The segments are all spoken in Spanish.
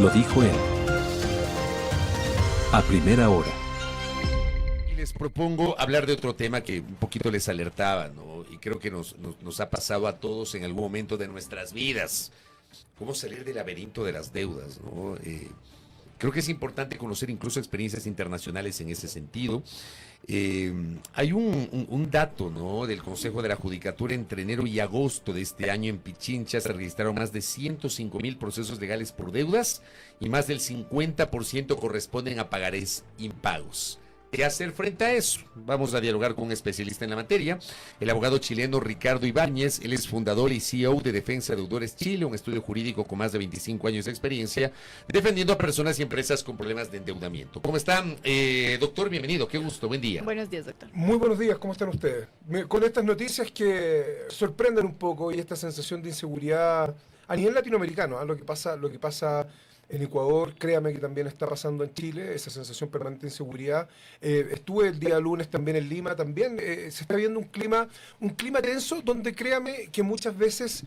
Lo dijo él. A primera hora. Y les propongo hablar de otro tema que un poquito les alertaba, ¿no? Y creo que nos ha pasado a todos en algún momento de nuestras vidas. ¿Cómo salir del laberinto de las deudas, ¿no? Creo que es importante conocer incluso experiencias internacionales en ese sentido. Hay un dato, ¿no?, del Consejo de la Judicatura. Entre enero y agosto de este año en Pichincha se registraron más de 105,000 procesos legales por deudas y más del 50% corresponden a pagarés impagos. ¿Qué hacer frente a eso? Vamos a dialogar con un especialista en la materia, el abogado chileno Ricardo Ibáñez. Él es fundador y CEO de Defensa de Deudores Chile, un estudio jurídico con más de 25 años de experiencia, defendiendo a personas y empresas con problemas de endeudamiento. ¿Cómo están, doctor? Bienvenido, qué gusto, buen día. Buenos días, doctor. Muy buenos días, ¿cómo están ustedes? Con estas noticias que sorprenden un poco y esta sensación de inseguridad a nivel latinoamericano, ¿eh? Lo que pasa en Ecuador, créame que también está pasando en Chile, esa sensación permanente de inseguridad. Estuve el día lunes también en Lima, también se está viendo un clima tenso donde créame que muchas veces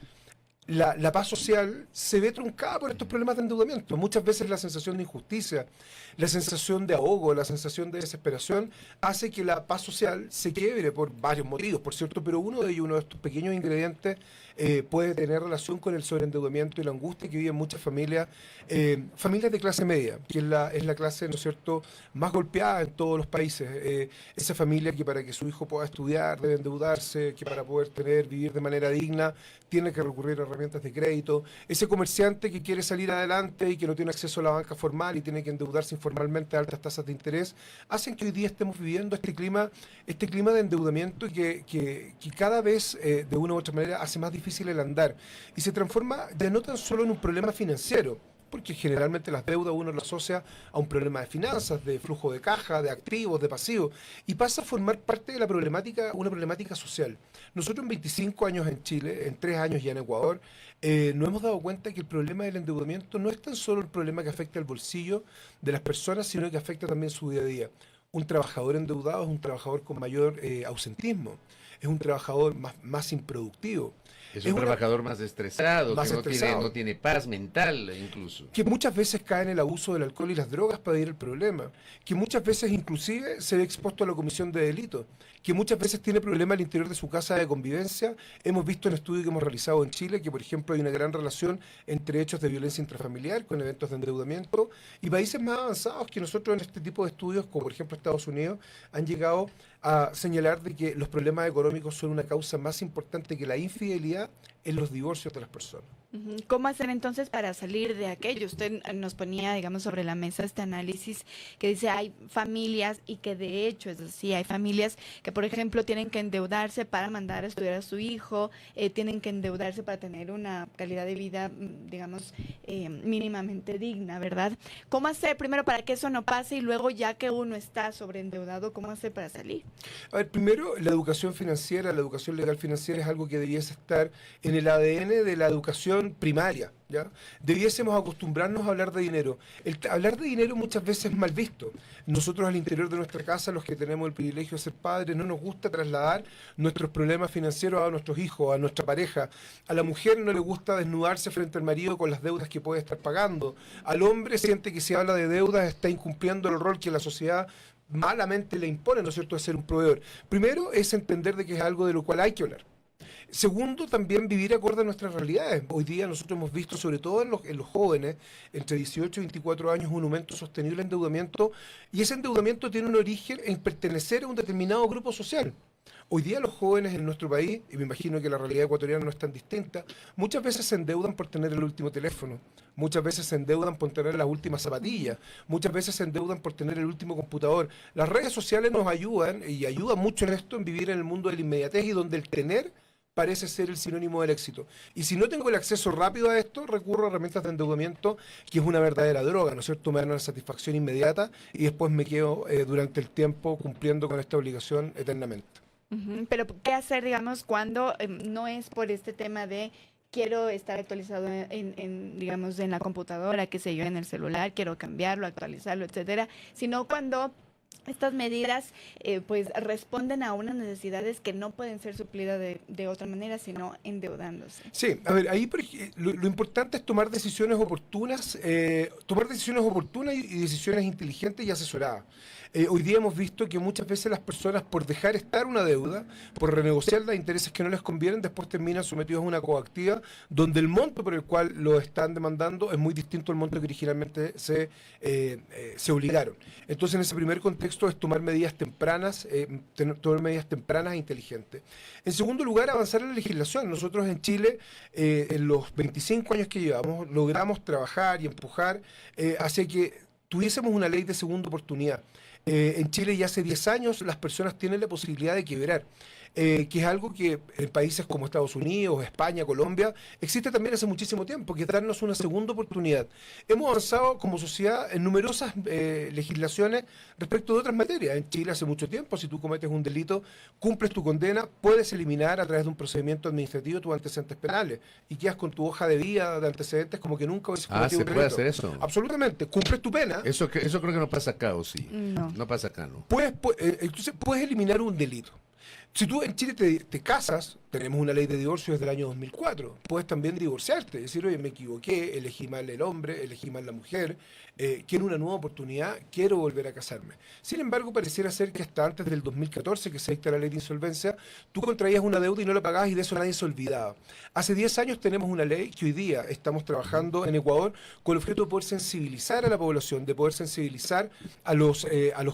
la paz social se ve truncada por estos problemas de endeudamiento. Muchas veces la sensación de injusticia, la sensación de ahogo, la sensación de desesperación hace que la paz social se quiebre por varios motivos, por cierto, pero uno de estos pequeños ingredientes puede tener relación con el sobreendeudamiento y la angustia que viven muchas familias, familias de clase media, que es la clase, ¿no es cierto?, más golpeada en todos los países. Esa familia que para que su hijo pueda estudiar debe endeudarse, que para poder vivir de manera digna tiene que recurrir a herramientas de crédito. Ese comerciante que quiere salir adelante y que no tiene acceso a la banca formal y tiene que endeudarse informalmente a altas tasas de interés, hacen que hoy día estemos viviendo este clima de endeudamiento que cada vez de una u otra manera hace más difícil el andar y se transforma ya no tan solo en un problema financiero, porque generalmente las deudas uno lo asocia a un problema de finanzas, de flujo de caja, de activos, de pasivos, y pasa a formar parte de una problemática social. Nosotros en 25 años en Chile, en 3 años ya en Ecuador, nos hemos dado cuenta que el problema del endeudamiento no es tan solo el problema que afecta al bolsillo de las personas, sino que afecta también su día a día. Un trabajador endeudado es un trabajador con mayor ausentismo, es un trabajador más improductivo. Es un trabajador más estresado, que no tiene paz mental incluso. Que muchas veces cae en el abuso del alcohol y las drogas para ir el problema. Que muchas veces inclusive se ve expuesto a la comisión de delitos. Que muchas veces tiene problemas al interior de su casa de convivencia. Hemos visto en estudios que hemos realizado en Chile que, por ejemplo, hay una gran relación entre hechos de violencia intrafamiliar con eventos de endeudamiento. Y países más avanzados que nosotros en este tipo de estudios, como por ejemplo Estados Unidos, han llegado a señalar de que los problemas económicos son una causa más importante que la infidelidad en los divorcios de las personas. ¿Cómo hacer entonces para salir de aquello? Usted nos ponía, digamos, sobre la mesa este análisis que dice hay familias, y que de hecho es así, hay familias que, por ejemplo, tienen que endeudarse para mandar a estudiar a su hijo, tienen que endeudarse para tener una calidad de vida, digamos, mínimamente digna, ¿verdad? ¿Cómo hacer primero para que eso no pase y luego, ya que uno está sobreendeudado, cómo hacer para salir? A ver, primero, la educación financiera, la educación legal financiera es algo que debiese estar en el ADN de la educación primaria, ¿ya? Debiésemos acostumbrarnos a hablar de dinero. Hablar de dinero muchas veces es mal visto. Nosotros al interior de nuestra casa, los que tenemos el privilegio de ser padres, no nos gusta trasladar nuestros problemas financieros a nuestros hijos, a nuestra pareja. A la mujer no le gusta desnudarse frente al marido con las deudas que puede estar pagando. Al hombre siente que si habla de deudas está incumpliendo el rol que la sociedad malamente le impone, ¿no es cierto?, de ser un proveedor. Primero es entender de que es algo de lo cual hay que hablar. Segundo, también vivir acorde a nuestras realidades. Hoy día nosotros hemos visto, sobre todo en los jóvenes, entre 18 y 24 años, un aumento sostenible de endeudamiento, y ese endeudamiento tiene un origen en pertenecer a un determinado grupo social. Hoy día los jóvenes en nuestro país, y me imagino que la realidad ecuatoriana no es tan distinta, muchas veces se endeudan por tener el último teléfono, muchas veces se endeudan por tener las últimas zapatillas, muchas veces se endeudan por tener el último computador. Las redes sociales nos ayudan, y ayudan mucho en esto, en vivir en el mundo de la inmediatez y donde el tener parece ser el sinónimo del éxito. Y si no tengo el acceso rápido a esto, recurro a herramientas de endeudamiento, que es una verdadera droga, ¿no es cierto? Me dan una satisfacción inmediata y después me quedo durante el tiempo cumpliendo con esta obligación eternamente. Pero ¿qué hacer, digamos, cuando no es por este tema de quiero estar actualizado digamos, en la computadora, qué sé yo, en el celular, quiero cambiarlo, actualizarlo, etcétera, sino cuando estas medidas pues responden a unas necesidades que no pueden ser suplidas de otra manera, sino endeudándose. Sí, a ver, ahí lo importante es tomar decisiones oportunas, y decisiones inteligentes y asesoradas. Hoy día hemos visto que muchas veces las personas, por dejar estar una deuda, por renegociarla a intereses que no les convienen, después terminan sometidos a una coactiva donde el monto por el cual lo están demandando es muy distinto al monto que originalmente se obligaron. Entonces, en ese primer contexto es tomar medidas tempranas, e inteligentes. En segundo lugar, avanzar en la legislación. Nosotros en Chile, en los 25 años que llevamos, logramos trabajar y empujar hacia que tuviésemos una ley de segunda oportunidad. En Chile ya hace 10 años las personas tienen la posibilidad de quebrar, que es algo que en países como Estados Unidos, España, Colombia, existe también hace muchísimo tiempo, que es darnos una segunda oportunidad. Hemos avanzado como sociedad en numerosas legislaciones respecto de otras materias. En Chile hace mucho tiempo, si tú cometes un delito, cumples tu condena, puedes eliminar a través de un procedimiento administrativo tus antecedentes penales y quedas con tu hoja de vida de antecedentes como que nunca hubieses cometido un delito. ¿Se puede hacer eso? Absolutamente. Cumples tu pena. Eso creo que no pasa acá, ¿o sí? No. No pasa acá, ¿no? Entonces puedes eliminar un delito. Si tú en Chile te casas, tenemos una ley de divorcio desde el año 2004, puedes también divorciarte, decir, oye, me equivoqué, elegí mal el hombre, elegí mal la mujer, quiero una nueva oportunidad, quiero volver a casarme. Sin embargo, pareciera ser que hasta antes del 2014, que se dicta la ley de insolvencia, tú contraías una deuda y no la pagabas y de eso nadie se olvidaba. Hace 10 años tenemos una ley que hoy día estamos trabajando en Ecuador con el objeto de poder sensibilizar a la población, de poder sensibilizar a los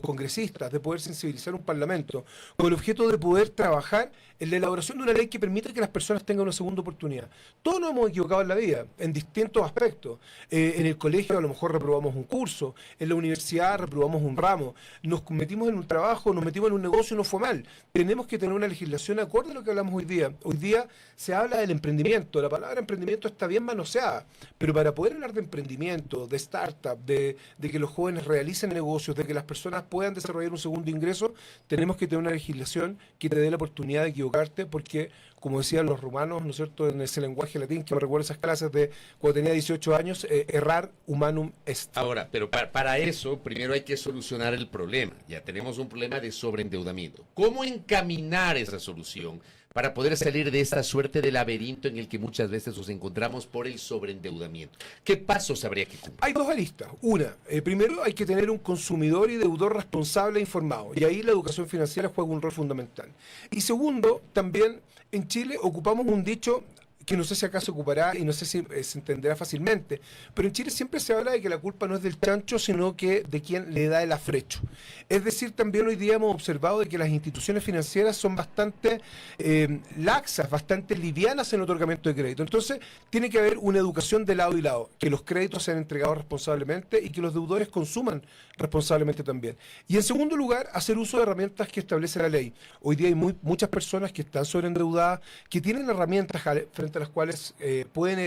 congresistas, de poder sensibilizar a un parlamento, con el objeto de poder trabajar en la elaboración de una ley que permita que las personas tengan una segunda oportunidad. Todos nos hemos equivocado en la vida, en distintos aspectos. En el colegio a lo mejor reprobamos un curso, en la universidad reprobamos un ramo, nos metimos en un trabajo, nos metimos en un negocio y nos fue mal. Tenemos que tener una legislación acorde a lo que hablamos hoy día. Hoy día se habla del emprendimiento, la palabra emprendimiento está bien manoseada, pero para poder hablar de emprendimiento, de startup, de que los jóvenes realicen negocios, de que las personas puedan desarrollar un segundo ingreso, tenemos que tener una legislación que te dé la oportunidad de equivocarte, porque, como decían los romanos, ¿no es cierto?, en ese lenguaje latín, que me recuerdo esas clases de cuando tenía 18 años, errar humanum est. Ahora, pero para eso, primero hay que solucionar el problema. Ya tenemos un problema de sobreendeudamiento. ¿Cómo encaminar esa solución para poder salir de esta suerte de laberinto en el que muchas veces nos encontramos por el sobreendeudamiento? ¿Qué pasos habría que cumplir? Hay dos aristas. Una, primero hay que tener un consumidor y deudor responsable e informado. Y ahí la educación financiera juega un rol fundamental. Y segundo, también en Chile ocupamos un dicho que no sé si acá se ocupará y no sé si se entenderá fácilmente, pero en Chile siempre se habla de que la culpa no es del chancho, sino que de quien le da el afrecho. Es decir, también hoy día hemos observado de que las instituciones financieras son bastante laxas, bastante livianas en el otorgamiento de crédito. Entonces, tiene que haber una educación de lado y lado, que los créditos sean entregados responsablemente y que los deudores consuman responsablemente también. Y en segundo lugar, hacer uso de herramientas que establece la ley. Hoy día hay muchas personas que están sobreendeudadas, que tienen herramientas frente a las cuales pueden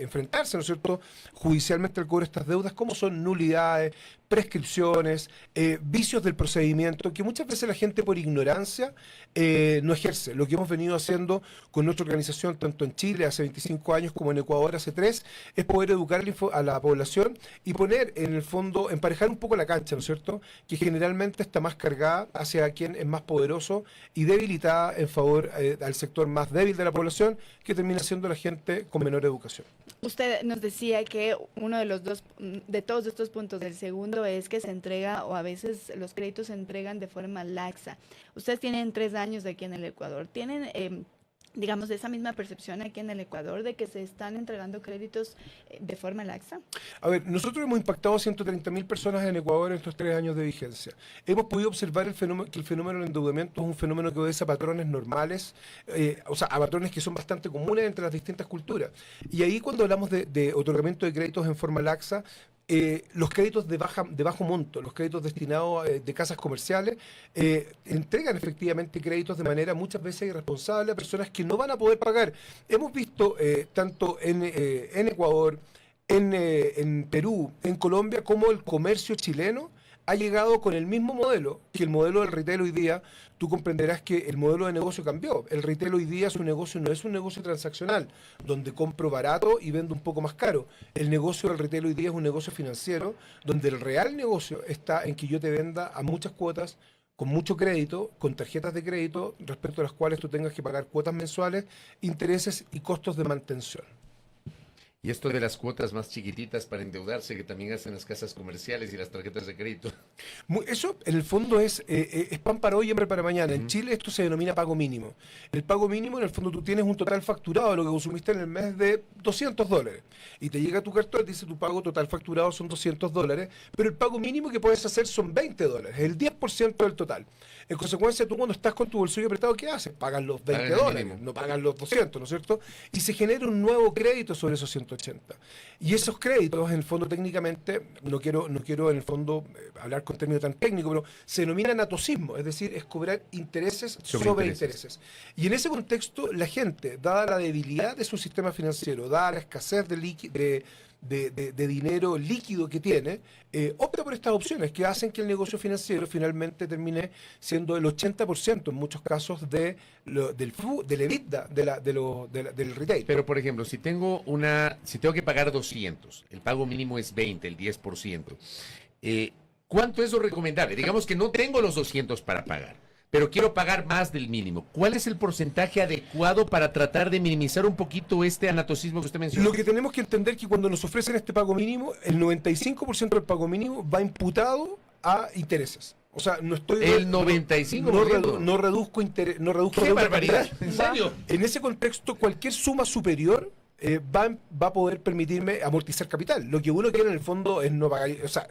enfrentarse, ¿no es cierto?, judicialmente al cobro de estas deudas, como son nulidades, prescripciones, vicios del procedimiento, que muchas veces la gente por ignorancia no ejerce. Lo que hemos venido haciendo con nuestra organización, tanto en Chile hace 25 años como en Ecuador hace 3, es poder educar a la población y poner, en el fondo, emparejar un poco la cancha, ¿no es cierto?, que generalmente está más cargada hacia quien es más poderoso y debilitada en favor al sector más débil de la población, que termina siendo la gente con menor educación. Usted nos decía que uno de todos estos puntos del segundo es que se entrega, o a veces los créditos se entregan de forma laxa. Ustedes tienen 3 años aquí en el Ecuador. ¿Tienen, digamos, esa misma percepción aquí en el Ecuador de que se están entregando créditos de forma laxa? A ver, nosotros hemos impactado a 130.000 personas en Ecuador en estos 3 años de vigencia. Hemos podido observar que el fenómeno del endeudamiento es un fenómeno que obedece a patrones normales, a patrones que son bastante comunes entre las distintas culturas. Y ahí, cuando hablamos de otorgamiento de créditos en forma laxa, los créditos de bajo monto, los créditos destinados de casas comerciales, entregan efectivamente créditos de manera muchas veces irresponsable a personas que no van a poder pagar. Hemos visto tanto en Ecuador, en Perú, en Colombia, como el comercio chileno ha llegado con el mismo modelo que el modelo del retail hoy día. Tú comprenderás que el modelo de negocio cambió. El retail hoy día es un negocio, no es un negocio transaccional, donde compro barato y vendo un poco más caro. El negocio del retail hoy día es un negocio financiero, donde el real negocio está en que yo te venda a muchas cuotas, con mucho crédito, con tarjetas de crédito, respecto a las cuales tú tengas que pagar cuotas mensuales, intereses y costos de mantención. Y esto de las cuotas más chiquititas para endeudarse que también hacen las casas comerciales y las tarjetas de crédito. Eso, en el fondo, es pan para hoy y hambre para mañana. En Chile esto se denomina pago mínimo. El pago mínimo, en el fondo, tú tienes un total facturado de lo que consumiste en el mes de $200. Y te llega tu cartón y dice tu pago total facturado son $200, pero el pago mínimo que puedes hacer son $20, el 10% del total. En consecuencia, tú cuando estás con tu bolsillo apretado, ¿qué haces? Pagas los $20, no pagas los 200, ¿no es cierto? Y se genera un nuevo crédito sobre esos 180. Y esos créditos, en el fondo, técnicamente, no quiero en el fondo hablar con términos tan técnicos, pero se denomina natocismo, es decir, es cobrar intereses sobre intereses. Y en ese contexto, la gente, dada la debilidad de su sistema financiero, dada la escasez de dinero líquido que tiene, opta por estas opciones que hacen que el negocio financiero finalmente termine siendo el 80% en muchos casos del EBITDA del retail. Pero, por ejemplo, si tengo que pagar 200, el pago mínimo es 20, el 10%. ¿Cuánto es lo recomendable? Digamos que no tengo los 200 para pagar, pero quiero pagar más del mínimo. ¿Cuál es el porcentaje adecuado para tratar de minimizar un poquito este anatocismo que usted mencionó? Lo que tenemos que entender es que cuando nos ofrecen este pago mínimo, el 95% del pago mínimo va imputado a intereses. O sea, no estoy... El 95%. No reduzco interés. No reduzco. ¡Qué barbaridad! ¿En serio? En ese contexto, cualquier suma superior va a poder permitirme amortizar capital. Lo que uno quiere en el fondo es no pagar, o sea,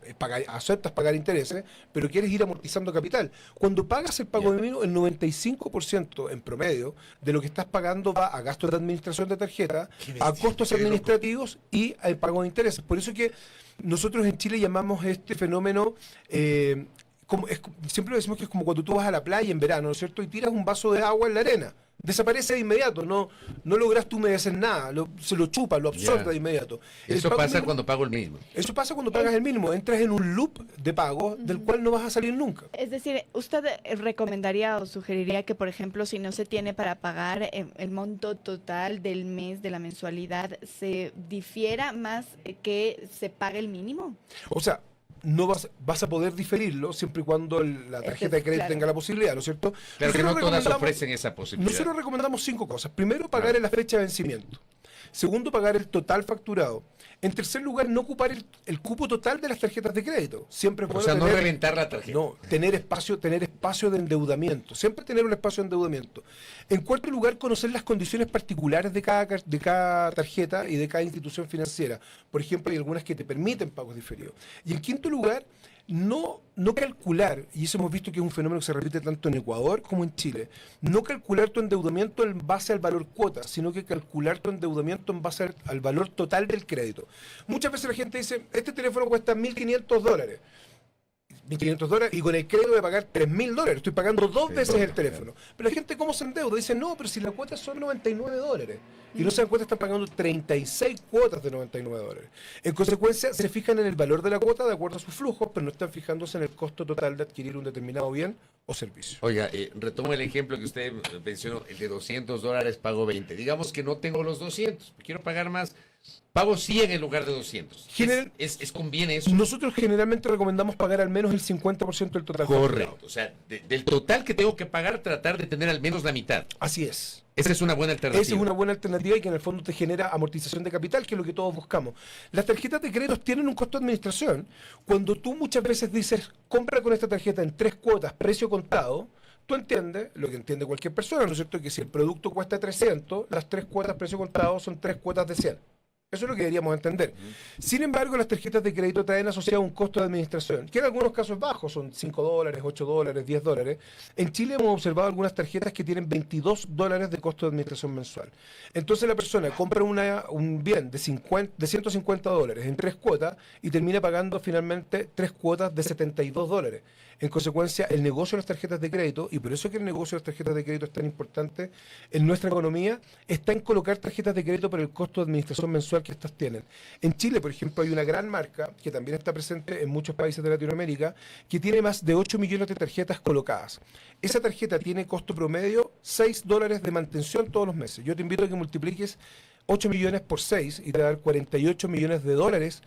aceptas pagar intereses, pero quieres ir amortizando capital. Cuando pagas el pago mínimo, el 95% en promedio de lo que estás pagando va a gastos de administración de tarjeta, a costos administrativos y al pago de intereses. Por eso que nosotros en Chile llamamos este fenómeno... siempre decimos que es como cuando tú vas a la playa en verano, ¿no es cierto? Y tiras un vaso de agua en la arena. Desaparece de inmediato, no lograste humedecer nada, se lo chupa, lo absorbe de inmediato. Eso pasa cuando pago el mínimo. Eso pasa cuando pagas el mínimo, entras en un loop de pago del cual no vas a salir nunca. Es decir, ¿usted recomendaría o sugeriría que, por ejemplo, si no se tiene para pagar el monto total del mes de la mensualidad, se difiera más que se pague el mínimo? O sea, no vas a poder diferirlo siempre y cuando la tarjeta de crédito tenga la posibilidad, ¿no es cierto? Claro que no todas ofrecen esa posibilidad. Nosotros recomendamos 5 cosas. Primero, pagar en la fecha de vencimiento. Segundo, pagar el total facturado. En tercer lugar, no ocupar el cupo total de las tarjetas de crédito. Siempre es bueno no reventar la tarjeta. No, tener espacio de endeudamiento. Siempre tener un espacio de endeudamiento. En cuarto lugar, conocer las condiciones particulares de cada tarjeta y de cada institución financiera. Por ejemplo, hay algunas que te permiten pagos diferidos. Y en quinto lugar, no calcular, y eso hemos visto que es un fenómeno que se repite tanto en Ecuador como en Chile, no calcular tu endeudamiento en base al valor cuota, sino que calcular tu endeudamiento en base al valor total del crédito. Muchas veces la gente dice, este teléfono cuesta $1.500. $1.500 y con el crédito de pagar $3.000. Estoy pagando dos veces el teléfono. Pero la gente, ¿cómo se endeuda? Dice, no, pero si la cuota son $99. Y no se dan cuenta, están pagando 36 cuotas de $99. En consecuencia, se fijan en el valor de la cuota de acuerdo a sus flujos, pero no están fijándose en el costo total de adquirir un determinado bien o servicio. Oiga, retomo el ejemplo que usted mencionó, el de $200, pago 20. Digamos que no tengo los 200, quiero pagar más. Pago 100 en lugar de 200. ¿Es conviene eso? Nosotros generalmente recomendamos pagar al menos el 50% del total. Correcto. O sea, del total que tengo que pagar, tratar de tener al menos la mitad. Así es. Esa es una buena alternativa. Esa es una buena alternativa y que en el fondo te genera amortización de capital, que es lo que todos buscamos. Las tarjetas de crédito tienen un costo de administración. Cuando tú muchas veces dices, compra con esta tarjeta en 3 cuotas, precio contado, tú entiendes, lo que entiende cualquier persona, ¿no es cierto? Que si el producto cuesta 300, las 3 cuotas, precio contado, son 3 cuotas de 100. Eso es lo que deberíamos entender. Sin embargo, las tarjetas de crédito traen asociado un costo de administración, que en algunos casos es bajo, son $5, $8, $10. En Chile hemos observado algunas tarjetas que tienen $22 de costo de administración mensual. Entonces la persona compra un bien de $150 en 3 cuotas y termina pagando finalmente 3 cuotas de $72. en consecuencia, el negocio de las tarjetas de crédito, y por eso es que el negocio de las tarjetas de crédito es tan importante en nuestra economía, está en colocar tarjetas de crédito por el costo de administración mensual que estas tienen. En Chile, por ejemplo, hay una gran marca que también está presente en muchos países de Latinoamérica, que tiene más de 8 millones de tarjetas colocadas. Esa tarjeta tiene costo promedio $6 de mantención todos los meses. Yo te invito a que multipliques 8 millones por 6 y te va a dar $48 millones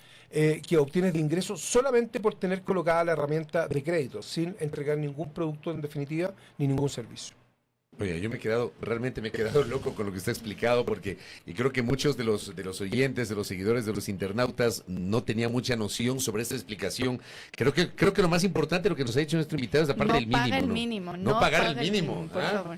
que obtienes de ingresos solamente por tener colocada la herramienta de crédito, sin entregar ningún producto en definitiva ni ningún servicio. Oye, realmente me he quedado loco con lo que está explicado, porque y creo que muchos de los oyentes, de los seguidores, de los internautas no tenían mucha noción sobre esta explicación. Creo que lo más importante, lo que nos ha dicho nuestro invitado, es la parte del mínimo. Paga el mínimo, no pagar el mínimo, por favor.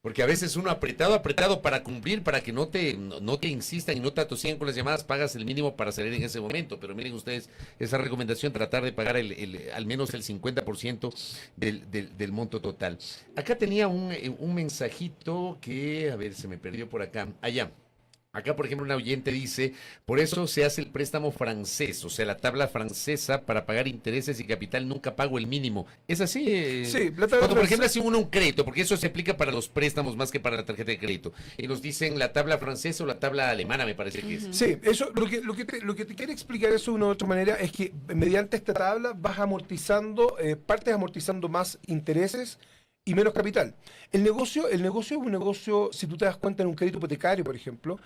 Porque a veces uno apretado para cumplir, para que no te insistan y no te atosigan con las llamadas, pagas el mínimo para salir en ese momento. Pero miren ustedes, esa recomendación, tratar de pagar al menos el 50% del monto total. Acá tenía un mensajito que, a ver, se me perdió por acá. Allá. Acá, por ejemplo, un oyente dice, por eso se hace el préstamo francés, o sea, la tabla francesa para pagar intereses y capital, nunca pago el mínimo. ¿Es así? Sí, la tabla Cuando, por ejemplo, francesa. hace uno un crédito, porque eso se aplica para los préstamos más que para la tarjeta de crédito. Y nos dicen la tabla francesa o la tabla alemana, me parece que es. Sí, eso, lo que te quiere explicar eso de una u otra manera es que mediante esta tabla vas amortizando, partes amortizando más intereses y menos capital. El negocio es un negocio, si tú te das cuenta en un crédito hipotecario, por ejemplo,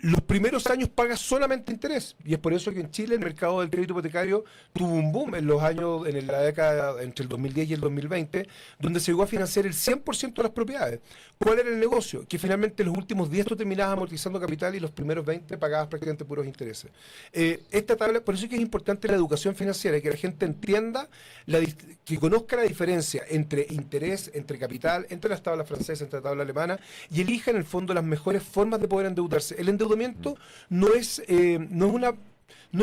los primeros años pagas solamente interés. Y es por eso que en Chile el mercado del crédito hipotecario tuvo un boom en los años, en la década entre el 2010 y el 2020, donde se llegó a financiar el 100% de las propiedades. ¿Cuál era el negocio? Que finalmente los últimos 10 tú terminabas amortizando capital y los primeros 20 pagabas prácticamente puros intereses. Esta tabla, por eso es que es importante la educación financiera, que la gente entienda, que conozca la diferencia entre interés, entre capital, entre las tablas francesas, entre la tabla alemana, y elija en el fondo las mejores formas de poder endeudarse. El endeudamiento no es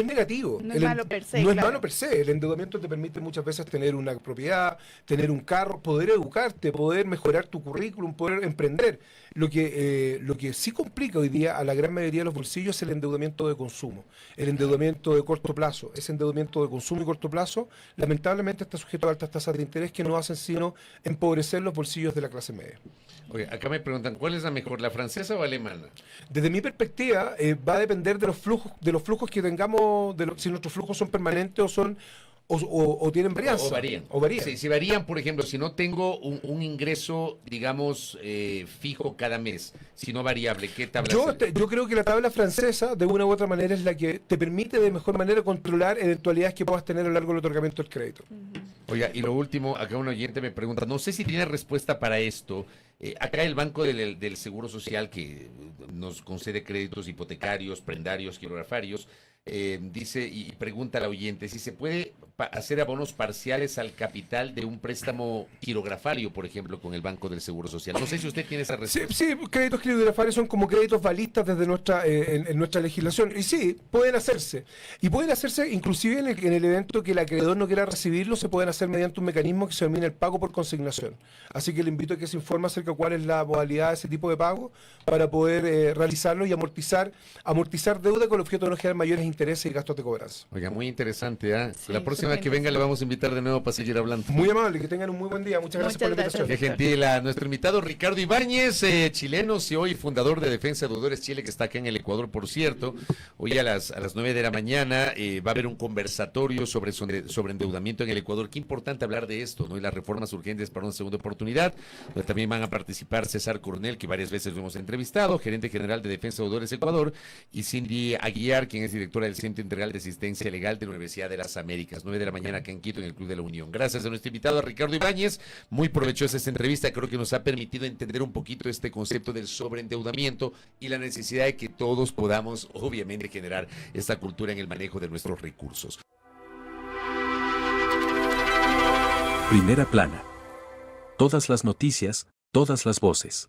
negativo. No es malo per se, No es claro. malo per se. El endeudamiento te permite muchas veces tener una propiedad, tener un carro, poder educarte, poder mejorar tu currículum, poder emprender. Lo que sí complica hoy día a la gran mayoría de los bolsillos es el endeudamiento de consumo, el endeudamiento de corto plazo. Ese endeudamiento de consumo y corto plazo, lamentablemente, está sujeto a altas tasas de interés que no hacen sino empobrecer los bolsillos de la clase media. Oye, acá me preguntan, ¿cuál es la mejor, la francesa o alemana? Desde mi perspectiva, va a depender de los flujos que tengamos, si nuestros flujos son permanentes o tienen varianza. O varían. Sí, si varían, por ejemplo, si no tengo un ingreso, digamos, fijo cada mes, sino variable, ¿qué tabla? Yo creo que la tabla francesa, de una u otra manera, es la que te permite de mejor manera controlar eventualidades que puedas tener a lo largo del otorgamiento del crédito. Oiga, y lo último, acá un oyente me pregunta, no sé si tiene respuesta para esto. Acá el Banco del Seguro Social, que nos concede créditos hipotecarios, prendarios, quirografarios, dice y pregunta al oyente si se puede hacer abonos parciales al capital de un préstamo quirografario, por ejemplo, con el Banco del Seguro Social. No sé si usted tiene esa respuesta. Sí, créditos quirografarios son como créditos balistas desde en nuestra legislación. Y sí, pueden hacerse. Y pueden hacerse inclusive en el evento que el acreedor no quiera recibirlo, se pueden hacer mediante un mecanismo que se denomina el pago por consignación. Así que le invito a que se informe acerca de cuál es la modalidad de ese tipo de pago para poder realizarlo y amortizar deuda con el objeto de no generar mayores intereses y gastos de cobranza. Oiga, muy interesante. ¿Eh? Sí, la próxima que venga le vamos a invitar de nuevo para seguir hablando. Muy amable, que tengan un muy buen día. Muchas gracias por la invitación. Qué gentil a nuestro invitado Ricardo Ibáñez, chileno, CEO y fundador de Defensa de Deudores Chile, que está acá en el Ecuador, por cierto. Hoy a las 9 de la mañana va a haber un conversatorio sobre endeudamiento en el Ecuador. Qué importante hablar de esto, ¿no? Y las reformas urgentes para una segunda oportunidad, donde también van a participar César Coronel, que varias veces lo hemos entrevistado, gerente general de Defensa de Deudores Ecuador, y Cindy Aguiar, quien es directora del Centro Integral de Asistencia Legal de la Universidad de las Américas. 9 de la mañana acá en Quito, en el Club de la Unión. Gracias a nuestro invitado, a Ricardo Ibáñez. Muy provechosa esta entrevista. Creo que nos ha permitido entender un poquito este concepto del sobreendeudamiento y la necesidad de que todos podamos, obviamente, generar esta cultura en el manejo de nuestros recursos. Primera plana. Todas las noticias, todas las voces.